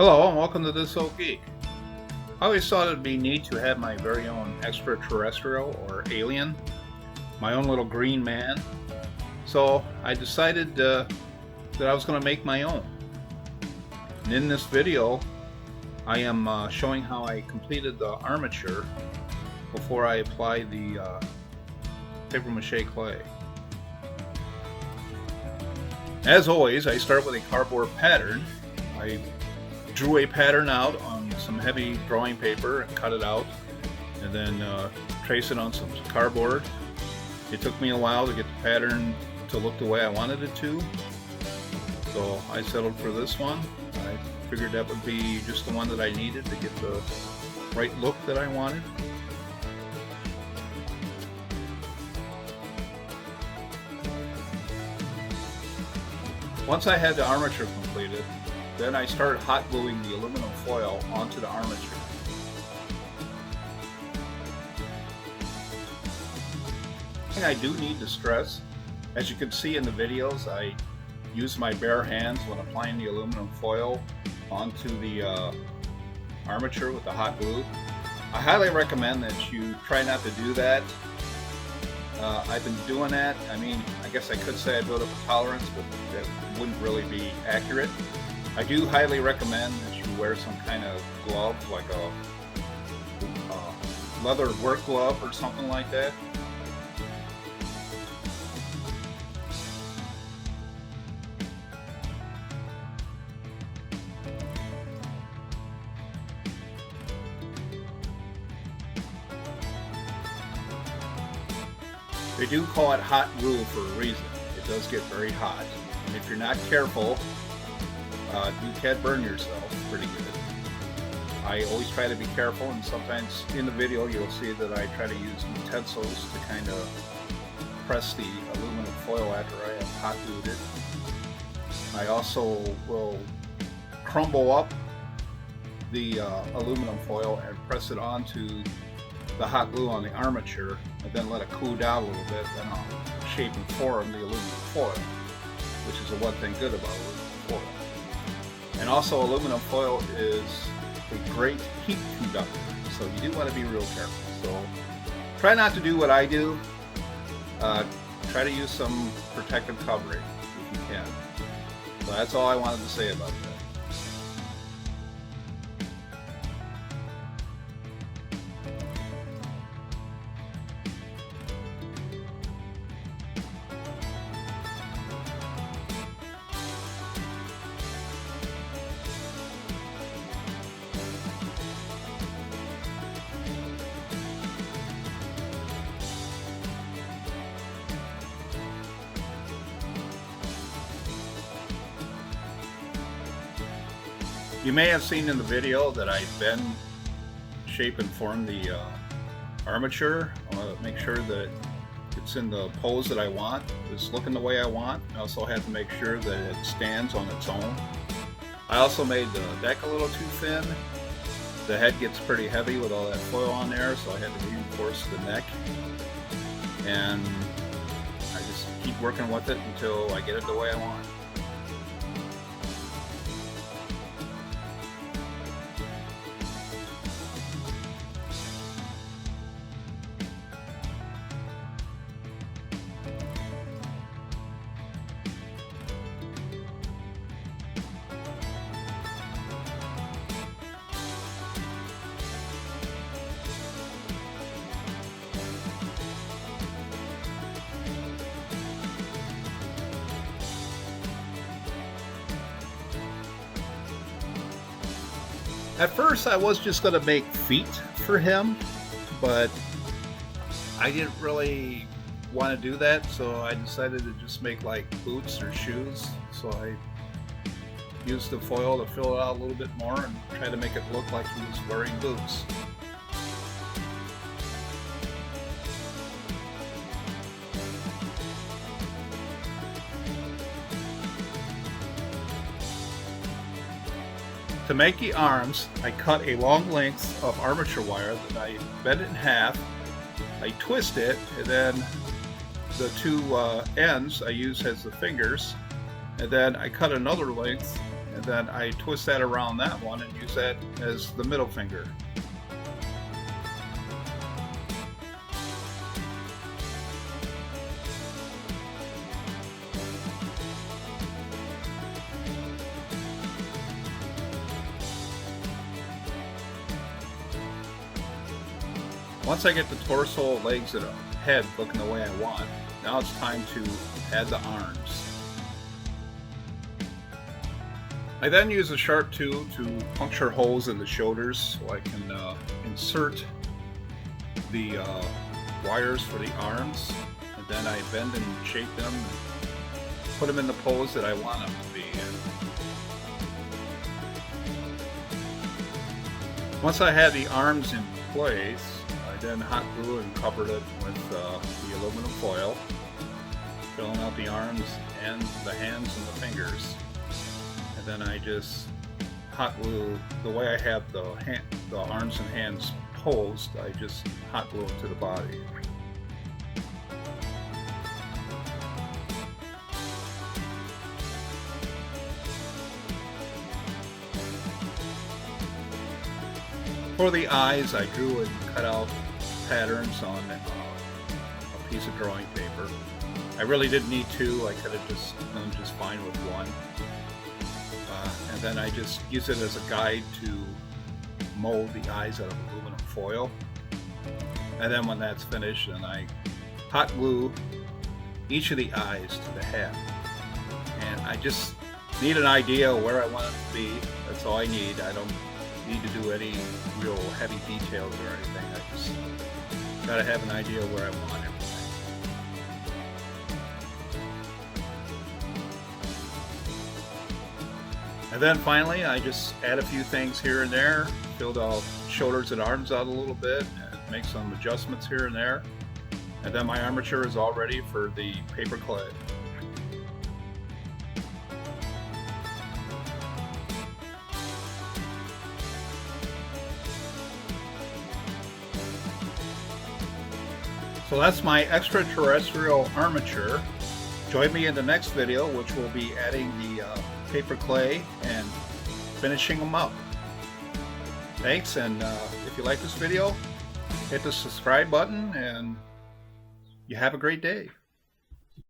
Hello and welcome to This Old Geek. I always thought it'd be neat to have my very own extraterrestrial or alien, my own little green man. So I decided that I was going to make my own. And in this video, I am showing how I completed the armature before I applied the paper mache clay. As always, I start with a cardboard pattern. I drew a pattern out on some heavy drawing paper and cut it out, and then trace it on some cardboard. It took me a while to get the pattern to look the way I wanted it to, so I settled for this one. I figured that would be just the one that I needed to get the right look that I wanted. Once I had the armature completed, then I started hot gluing the aluminum foil onto the armature. And I do need to stress, as you can see in the videos, I use my bare hands when applying the aluminum foil onto the armature with the hot glue. I highly recommend that you try not to do that. I've been doing that. I mean, I guess I could say I built up a tolerance, but that wouldn't really be accurate. I do highly recommend that you wear some kind of glove, like a leather work glove or something like that. They do call it hot glue for a reason. It does get very hot, and if you're not careful, you can burn yourself pretty good. I always try to be careful, and sometimes in the video you'll see that I try to use utensils to kind of press the aluminum foil after I have hot glued it. I also will crumble up the aluminum foil and press it onto the hot glue on the armature, and then let it cool down a little bit. Then I'll shape and form the aluminum foil, which is the one thing good about aluminum foil. And also, aluminum foil is a great heat conductor, so you do want to be real careful. So try not to do what I do. Try to use some protective covering if you can. So that's all I wanted to say about that. You may have seen in the video that I've been shape and form the armature. I want to make sure that it's in the pose that I want, it's looking the way I want. I also have to make sure that it stands on its own. I also made the deck a little too thin. The head gets pretty heavy with all that foil on there, so I had to reinforce the neck. And I just keep working with it until I get it the way I want. At first I was just going to make feet for him, but I didn't really want to do that, so I decided to just make like boots or shoes. So I used the foil to fill it out a little bit more and try to make it look like he was wearing boots. To make the arms, I cut a long length of armature wire that I bent it in half. I twist it, and then the two ends I use as the fingers, and then I cut another length and then I twist that around that one and use that as the middle finger. Once I get the torso, legs, and head looking the way I want, now it's time to add the arms. I then use a sharp tool to puncture holes in the shoulders so I can insert the wires for the arms, and then I bend and shape them and put them in the pose that I want them to be in. Once I had the arms in place, I then hot glue and covered it with the aluminum foil, filling out the arms and the hands and the fingers. And then I just hot glue, the way I have the arms and hands posed, I just hot glue it to the body. For the eyes, I drew and cut out patterns on a piece of drawing paper. I really didn't need two. I could have just done just fine with one. And then I just use it as a guide to mold the eyes out of aluminum foil. And then when that's finished, then I hot glue each of the eyes to the head. And I just need an idea where I want it to be. That's all I need. I don't need to do any real heavy details or anything. I just gotta have an idea where I want everything. And then finally, I just add a few things here and there, fill the shoulders and arms out a little bit, and make some adjustments here and there. And then my armature is all ready for the paper clay. So that's my extraterrestrial armature. Join me in the next video, which will be adding the paper clay and finishing them up. Thanks, and if you like this video, hit the subscribe button, and you have a great day.